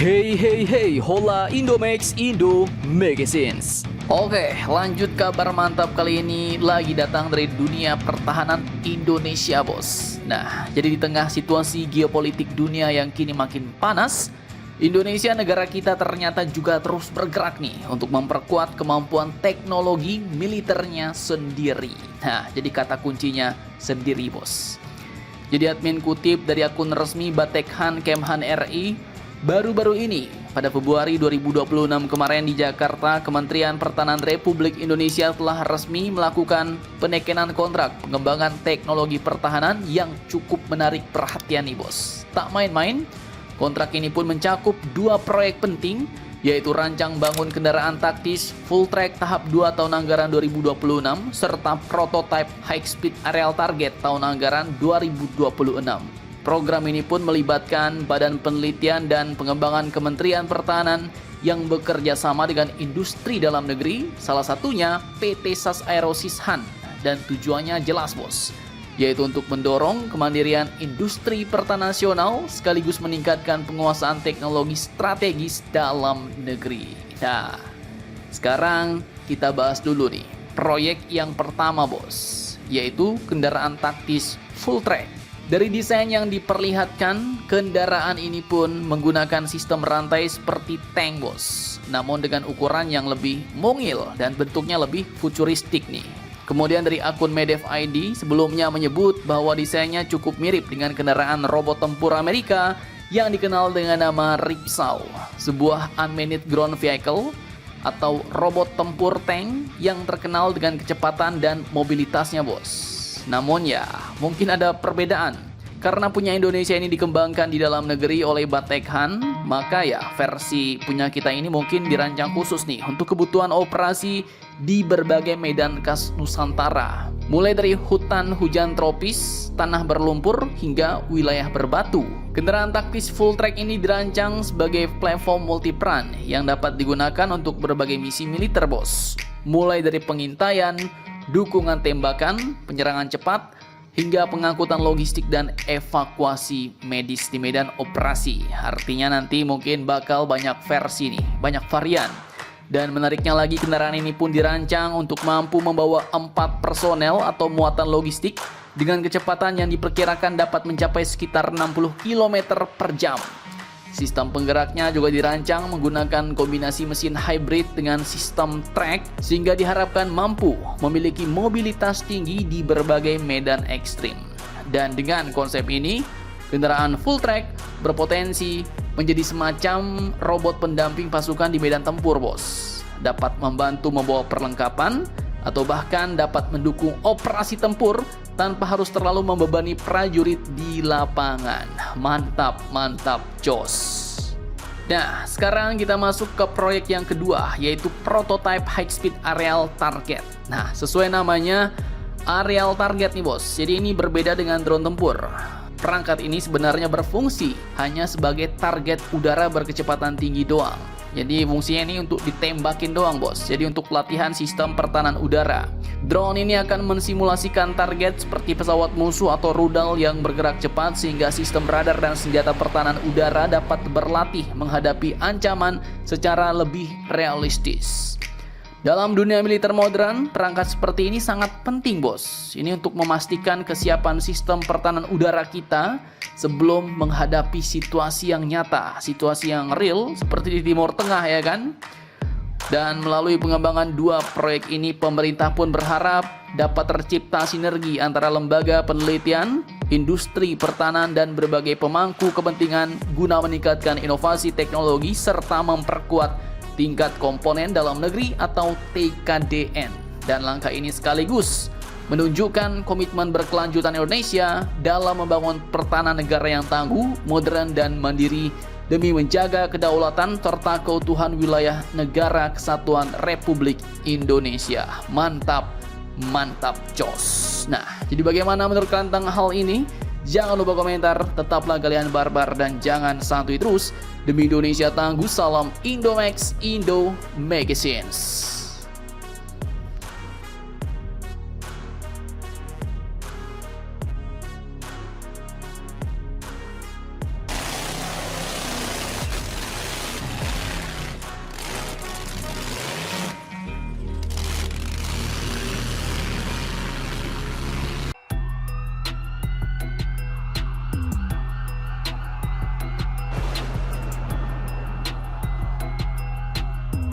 Hey hey hey, hola Indomax Indo Magazines. Oke, lanjut kabar mantap kali ini lagi datang dari dunia pertahanan Indonesia, bos. Nah, jadi di tengah situasi geopolitik dunia yang kini makin panas, Indonesia negara kita ternyata juga terus bergerak nih untuk memperkuat kemampuan teknologi militernya sendiri. Nah, jadi kata kuncinya sendiri, bos. Jadi admin kutip dari akun resmi Batekhan Kemhan RI, baru-baru ini, pada Februari 2026 kemarin di Jakarta, Kementerian Pertahanan Republik Indonesia telah resmi melakukan penekenan kontrak pengembangan teknologi pertahanan yang cukup menarik perhatian nih, bos. Tak main-main, kontrak ini pun mencakup dua proyek penting, yaitu rancang bangun kendaraan taktis full track tahap 2 tahun anggaran 2026 serta prototype high speed aerial target tahun anggaran 2026. Program ini pun melibatkan Badan Penelitian dan Pengembangan Kementerian Pertahanan yang bekerja sama dengan industri dalam negeri, salah satunya PT SAS Aero Sishan, dan tujuannya jelas, bos, yaitu untuk mendorong kemandirian industri pertahanan nasional sekaligus meningkatkan penguasaan teknologi strategis dalam negeri. Nah, sekarang kita bahas dulu nih proyek yang pertama, bos, yaitu kendaraan taktis full track. Dari desain yang diperlihatkan, kendaraan ini pun menggunakan sistem rantai seperti tank, bos, namun dengan ukuran yang lebih mungil dan bentuknya lebih futuristik nih. Kemudian dari akun Medef ID sebelumnya menyebut bahwa desainnya cukup mirip dengan kendaraan robot tempur Amerika yang dikenal dengan nama Ripsaw, sebuah unmanned ground vehicle atau robot tempur tank yang terkenal dengan kecepatan dan mobilitasnya, bos. Namun ya, mungkin ada perbedaan. Karena punya Indonesia ini dikembangkan di dalam negeri oleh Batekhan, maka ya versi punya kita ini mungkin dirancang khusus nih untuk kebutuhan operasi di berbagai medan khas Nusantara. Mulai dari hutan hujan tropis, tanah berlumpur, hingga wilayah berbatu. Kendaraan taktis full track ini dirancang sebagai platform multiperan yang dapat digunakan untuk berbagai misi militer, bos. Mulai dari pengintaian, dukungan tembakan, penyerangan cepat, hingga pengangkutan logistik dan evakuasi medis di medan operasi. Artinya nanti mungkin bakal banyak versi nih, banyak varian. Dan menariknya lagi, kendaraan ini pun dirancang untuk mampu membawa 4 personel atau muatan logistik dengan kecepatan yang diperkirakan dapat mencapai sekitar 60 km per jam. Sistem penggeraknya juga dirancang menggunakan kombinasi mesin hybrid dengan sistem track sehingga diharapkan mampu memiliki mobilitas tinggi di berbagai medan ekstrim. Dan dengan konsep ini, kendaraan full track berpotensi menjadi semacam robot pendamping pasukan di medan tempur, bos. Dapat membantu membawa perlengkapan atau bahkan dapat mendukung operasi tempur tanpa harus terlalu membebani prajurit di lapangan. Mantap, mantap, jos. Nah, sekarang kita masuk ke proyek yang kedua, yaitu prototype high speed aerial target. Nah, sesuai namanya, aerial target nih, bos. Jadi ini berbeda dengan drone tempur. Perangkat ini sebenarnya berfungsi hanya sebagai target udara berkecepatan tinggi doang. Jadi fungsinya ini untuk ditembakin doang, bos. Jadi untuk pelatihan sistem pertahanan udara. Drone ini akan mensimulasikan target seperti pesawat musuh atau rudal yang bergerak cepat sehingga sistem radar dan senjata pertahanan udara dapat berlatih menghadapi ancaman secara lebih realistis. Dalam dunia militer modern, perangkat seperti ini sangat penting, bos. Ini untuk memastikan kesiapan sistem pertahanan udara kita sebelum menghadapi situasi yang nyata, situasi yang real seperti di Timur Tengah, ya kan? Dan melalui pengembangan dua proyek ini, pemerintah pun berharap dapat tercipta sinergi antara lembaga penelitian, industri pertahanan, dan berbagai pemangku kepentingan guna meningkatkan inovasi teknologi serta memperkuat tingkat komponen dalam negeri atau TKDN. Dan langkah ini sekaligus menunjukkan komitmen berkelanjutan Indonesia dalam membangun pertahanan negara yang tangguh, modern, dan mandiri demi menjaga kedaulatan serta keutuhan wilayah negara kesatuan Republik Indonesia. Mantap, mantap, jos. Nah, jadi bagaimana menurut kalian tentang hal ini? Jangan lupa komentar, tetaplah kalian barbar dan jangan santuy terus. Demi Indonesia tangguh, salam Indomax Indo Magazines.